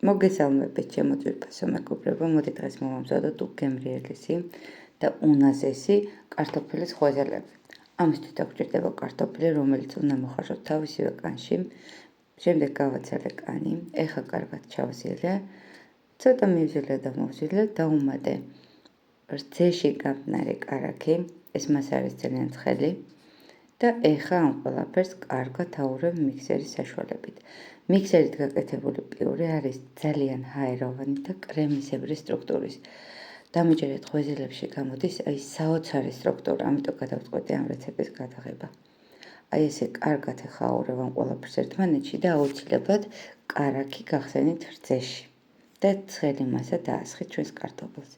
მოგესალმებით ჩემო ძვირფასო მეგობრებო, მოდი დღეს მოვამზადოთ უგემრიელესი და უნაზესი კარტოფილის ღვეძელები. ამისთვის დაგჭირდება კარტოფილი, რომელიც უნდა მოხარშოთ თავისივე კანში. შემდეგ გავაცალე კანი, ეხა კარგად ჩავზილე, ცოტა მივზილე და მოვზილე, დავუმატე რძეში გამტნარი კარაქი, ეს მას არის ძალიან ცხელი. და ეხა ამ ყველაფერს კარგად ავურებ მიქსერის საშუალებით. მიქსერით გაკეთებული პიურე არის ძალიან ჰაეროვანი და კრემისებრი სტრუქტურის. დამიჯერეთ ღვეძელებში გამოდის აი საოცარი სტრუქტურა, ამიტომ გადავწყვეტე ამ რეცეპტის გადაღება. აი ესე კარგად ეხა ავურებ ამ ყველაფერს ერთმანეთში და აუცილებლად კარაქი გახსენით რძეში და ცხელი მასა დაასხით ჩვენს კარტოფილს.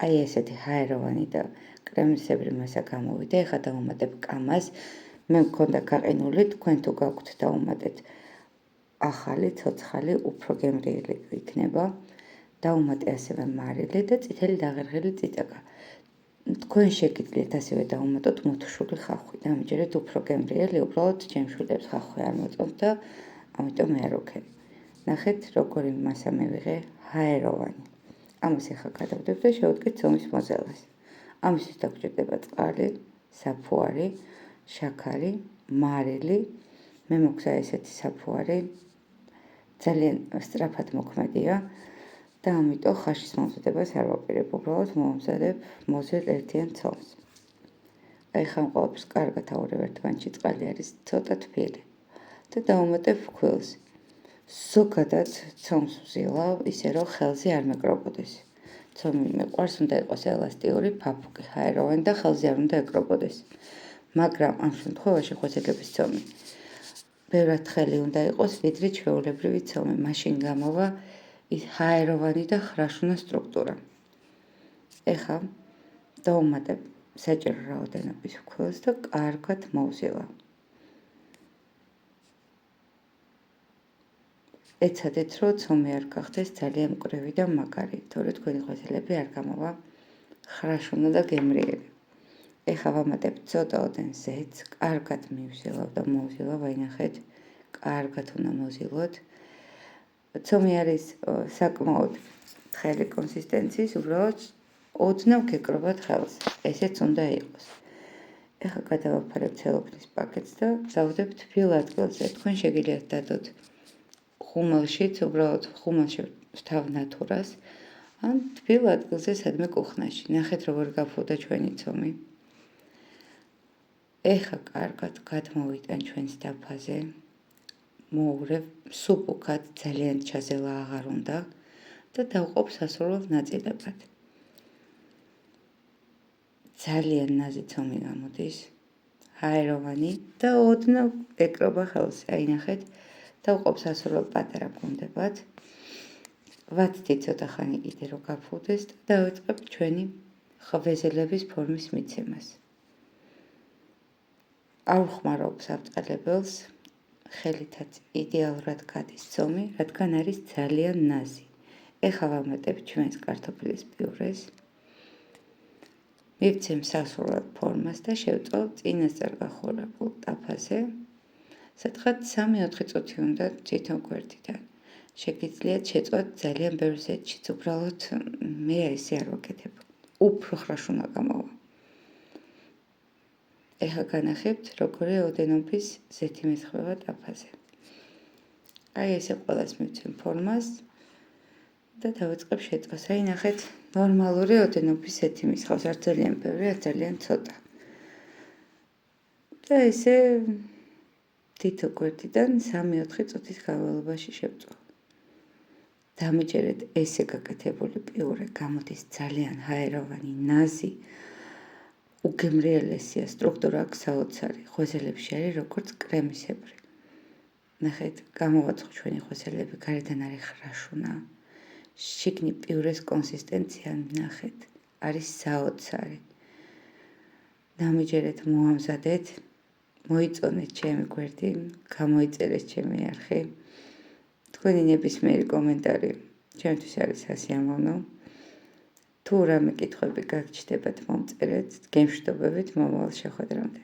აი ესეთი ჰაეროვანი და კრემისებრი მასა გამოვიდა. ეხა დავუმატებ კამას. მე მქონდა გაყინული, თქვენ თუ გაქვთ დავუმატეთ ახალი, ცოცხალი, უფრო გემრიელი იქნება. დავუმატე ასევე მარილი და წითელი დაღერღილი წიწაკა. თქვენ შეგიძლიათ ასევე დავუმატოთ მუთუშული ხახვი. დამიჯერეთ უფრო გემრიელი, უბრალოდ ჩემს შვილებს ხახვი არ მოწონთ და ამიტომ მე არ ვქენი. ნახეთ, როგორი მასა მივიღე, ჰაეროვანი. ამას ეხა გადავდებ და შევდგეთ ცომის მოზელას. ამისთვის დაგჭირდება წყალი, საფუარი, შაქარი, მარილი. მე მოგზა ესეთი საფუარი ძალიან სწრაფად მოქმედია და ამიტომ ხაშის მომზადებას არ ვაპირებ, უბრალოდ მოვამზადებ მოზრდილ ერთიან ცომს. აი ხან ყველაფერს კარგად ავურებ ერთმანეთში, წყალი არის ცოტა თბილი და დავუმატებ ფქვილს. ზოგადად ცომს ვზილავ ისე რომ ხელზე არ მეკრობოდეს. ცომი მეყვარს უნდა იყოს ელასტიური, ფაფუკი, ჰაეროვანი და ხელზე არ უნდა ეკრობოდეს. მაგრამ ამ შემთხვევაში ღვეძელების ცომი ბევრად თხელი უნდა იყოს, ვიდრე ჩვეულებრივი ცომი, მაშინ გამოვა ის ჰაეროვანი და ხრაშუნა სტრუქტურა. ეხა დავუმატებ საჭირო რაოდენობის ფქვილს და კარგად მოვზილავ. ეცადეთ, რომ ცომი არ გახდეს ძალიან მკვრივი და მაგარი, თორე თქვენი ღვეძელები არ გამოვა ხრაშუნა და გემრიელი. ეხა ვამატებ ცოტა ოდენ ზეთს, კარგად მივზილავ და მოვზილავ, აი ნახეთ, კარგად უნდა მოვზილოთ. ცომი არის საკმაოდ თხელი კონსისტენციის, უბრალოდ ოდნავ გეკრობათ ხელს. ესეც უნდა იყოს. ეხა გადავაფარებ ცელოფნის პაკეტს და დავდებ თბილ ადგილზე. თქვენ შეგიძლიათ დადოთ ხუმელშიც, უბრალოდ ხუმელში ვთავ ნათურას, ან თბილ ადგილზე სადმე კუხნაში. ნახეთ, როგორ გაფუდა ჩვენი ცომი. ეხა კარგად გადმოვიტან ჩვენს დაფაზე, მოურევ სუფუქად, ძალიან ჩაზელა აღარ უნდა და დავყოფ სასურველ ნაწილებად. ძალიან ნაზი ცომი გამოდის, ჰაეროვანი და ოდნავ ეკრობა ხელს. აი ნახეთ, დავყოფ სასურველ პატარა გუნდებად. ვათთი ცოტა ხანი კიდე რომ გაფუდეს და დავიწყებ ჩვენი ღვეძელების ფორმის მიცემას. არ ვხმარობ საბრწყელებელს, ხელითაც იდეალურად გადის ცომი, რადგან არის ძალიან ნაზი. ეხა ვამატებ ჩვენს კარტოფილის პიურეს. მივცემ სასურველ ფორმას და შევწევ წინასწარ გახურებულ ტაფაზე. სადღაც 3-4 წუთი უნდა თითო გვერდიდან. შეგიძლიათ შეწვათ ძალიან ბევრ ზეთშიც, უბრალოდ მე ესე არ ვაკეთებ. უფრო ხრაშუნა გამოვა. ეხა განახებთ, როგორი ოდენობის ზეთი მესხება ტაფაზე. აი ესე ყველას მივცემ ფორმას და დავიწყებ შეწვას. აი ნახეთ, ნორმალური ოდენობის ზეთი მისხავს, არ ძალიან ბევრი, არ ძალიან ცოტა. და ესე თითო გვერდიდან 3-4 წუთის განმავლობაში შევწვავ. დამიჯერეთ ესე გაკეთებული პიურე გამოდის ძალიან ჰაეროვანი, ნაზი, უგემრიელესია, სტრუქტურა აქვს საოცარი, ღვეძელებში არის როგორც კრემისებრი. ნახეთ, გამოვაწყო ჩვენი ღვეძელები, გარედან არის ხრაშუნა. შიგნით პიურეს კონსისტენცია ნახეთ, არის საოცარი. დამიჯერეთ მოვამზადეთ, მოიწონეთ ჩემი გვერდი, გამოიწერეთ ჩემი არხი. თქვენი ნებისმიერი კომენტარი ჩემთვის არის სასიამოვნო. თუ რამე კითხვები გაგჩნდებათ, მომწერეთ. გემშვიდობებით მომავალ შეხვედრამდე.